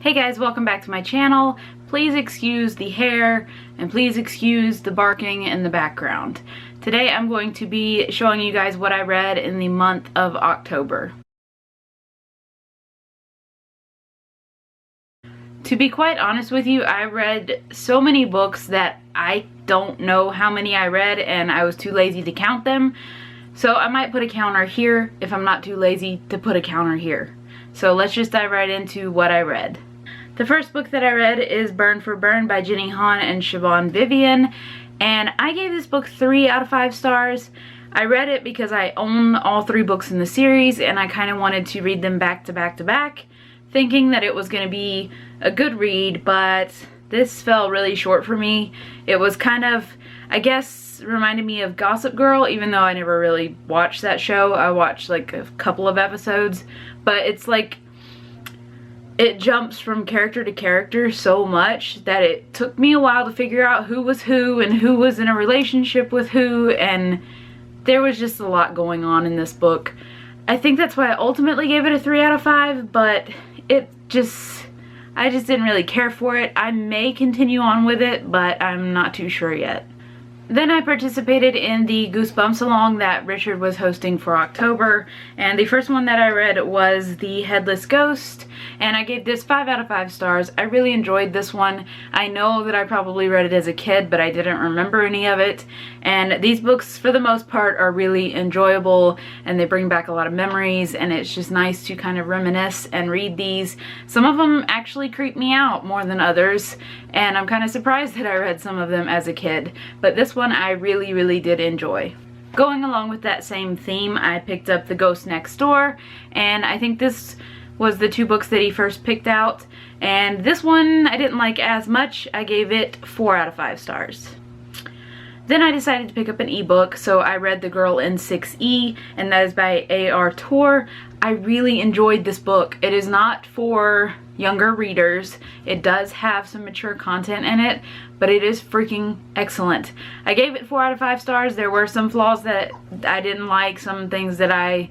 Hey guys, welcome back to my channel. Please excuse the hair and please excuse the barking in the background. Today I'm going to be showing you guys what I read in the month of October. To be quite honest with you, I read so many books that I don't know how many I read and I was too lazy to count them. So I might put a counter here if I'm not too lazy to put a counter here. So let's just dive right into what I read. The first book that I read is Burn for Burn by Jenny Han and Siobhan Vivian, and I gave this book 3 out of 5 stars. I read it because I own all 3 books in the series and I kind of wanted to read them back to back to back, thinking that it was going to be a good read, but this fell really short for me. It was kind of, I guess, reminded me of Gossip Girl, even though I never really watched that show. I watched like a couple of episodes, but it's like it jumps from character to character so much that it took me a while to figure out who was who and who was in a relationship with who, and there was just a lot going on in this book. I think that's why I ultimately gave it a 3 out of 5, but I just didn't really care for it. I may continue on with it, but I'm not too sure yet. Then I participated in the Goosebumps along that Richard was hosting for October, and the first one that I read was The Headless Ghost, and I gave this 5 out of 5 stars. I really enjoyed this one. I know that I probably read it as a kid, but I didn't remember any of it, and these books for the most part are really enjoyable and they bring back a lot of memories, and it's just nice to kind of reminisce and read these. Some of them actually creep me out more than others, and I'm kind of surprised that I read some of them as a kid, but this one I really did enjoy. Going along with that same theme, I picked up The Ghost Next Door, and I think this was the 2 books that he first picked out, and this one I didn't like as much. I gave it 4 out of 5 stars. Then I decided to pick up an ebook, so I read The Girl in 6E, and that is by A.R. Torr. I really enjoyed this book. It is not for younger readers. It does have some mature content in it, but it is freaking excellent. I gave it 4 out of 5 stars. There were some flaws that I didn't like, some things that I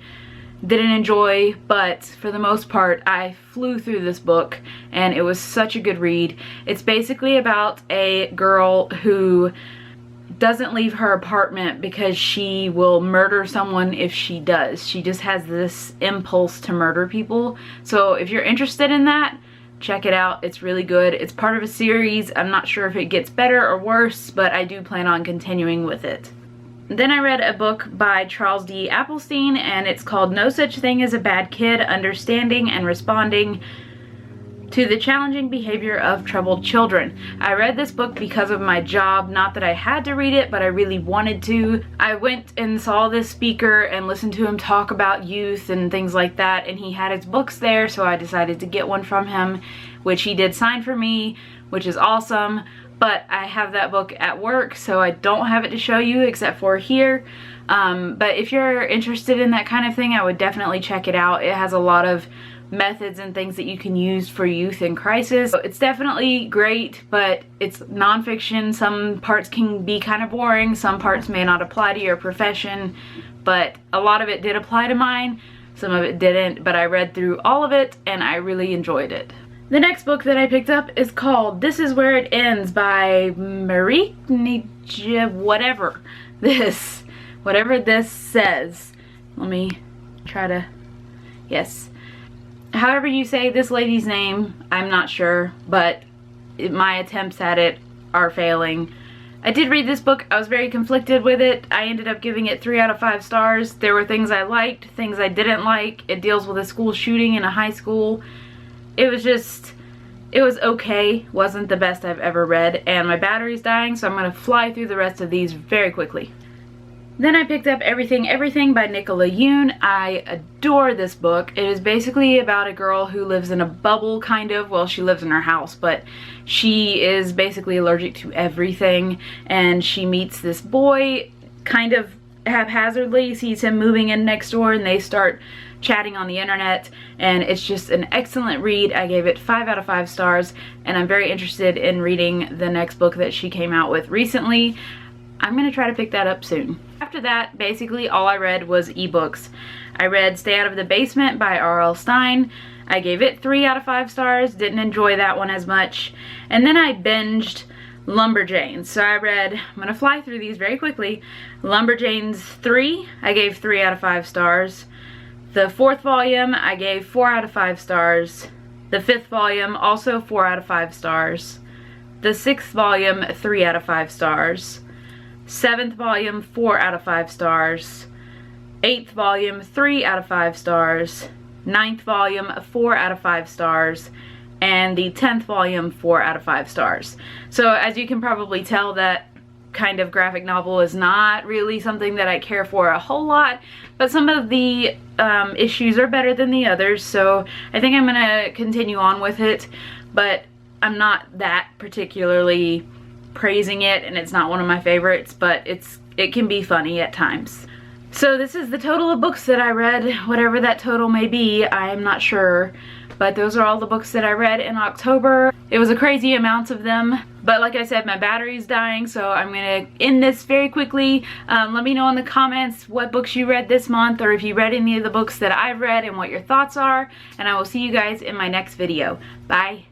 didn't enjoy, but for the most part I flew through this book and it was such a good read. It's basically about a girl who doesn't leave her apartment because she will murder someone if she does. She just has this impulse to murder people. So if you're interested in that, check it out. It's really good. It's part of a series. I'm not sure if it gets better or worse, but I do plan on continuing with it. Then I read a book by Charles D. Applestein, and it's called No Such Thing as a Bad Kid: Understanding and Responding to the Challenging Behavior of Troubled Children. I read this book because of my job. Not that I had to read it, but I really wanted to. I went and saw this speaker and listened to him talk about youth and things like that, and he had his books there, so I decided to get one from him, which he did sign for me, which is awesome. But I have that book at work, so I don't have it to show you except for here. But if you're interested in that kind of thing, I would definitely check it out. It has a lot of methods and things that you can use for youth in crisis. So it's definitely great, but it's nonfiction. Some parts can be kind of boring. Some parts may not apply to your profession, but a lot of it did apply to mine. Some of it didn't, but I read through all of it and I really enjoyed it. The next book that I picked up is called This Is Where It Ends by Marie whatever this says. Let me try to, yes. However you say this lady's name, I'm not sure, but my attempts at it are failing. I did read this book. I was very conflicted with it. I ended up giving it 3 out of 5 stars. There were things I liked, things I didn't like. It deals with a school shooting in a high school. It was okay. Wasn't the best I've ever read, and my battery's dying, so I'm going to fly through the rest of these very quickly. Then I picked up Everything by Nicola Yoon. I adore this book. It is basically about a girl who lives in a bubble, kind of. Well, she lives in her house, but she is basically allergic to everything, and she meets this boy kind of haphazardly, sees him moving in next door, and they start chatting on the internet, and it's just an excellent read. I gave it 5 out of 5 stars, and I'm very interested in reading the next book that she came out with recently. I'm gonna try to pick that up soon. After that, basically all I read was ebooks. I read Stay Out of the Basement by R.L. Stine. I gave it 3 out of 5 stars. Didn't enjoy that one as much. And then I binged Lumberjanes. So I read, I'm going to fly through these very quickly. Lumberjanes 3, I gave 3 out of 5 stars. The 4th volume, I gave 4 out of 5 stars. The 5th volume, also 4 out of 5 stars. The 6th volume, 3 out of 5 stars. 7th volume, 4 out of 5 stars. 8th volume, 3 out of 5 stars. 9th volume, 4 out of 5 stars. And the 10th volume, 4 out of 5 stars. So as you can probably tell, that kind of graphic novel is not really something that I care for a whole lot, but some of the issues are better than the others, so I think I'm gonna continue on with it, but I'm not that particularly praising it, and it's not one of my favorites, but it can be funny at times. So this is the total of books that I read, whatever that total may be, I'm not sure. But those are all the books that I read in October. It was a crazy amount of them. But like I said, my battery's dying, so I'm going to end this very quickly. Let me know in the comments what books you read this month, or if you read any of the books that I've read and what your thoughts are. And I will see you guys in my next video. Bye.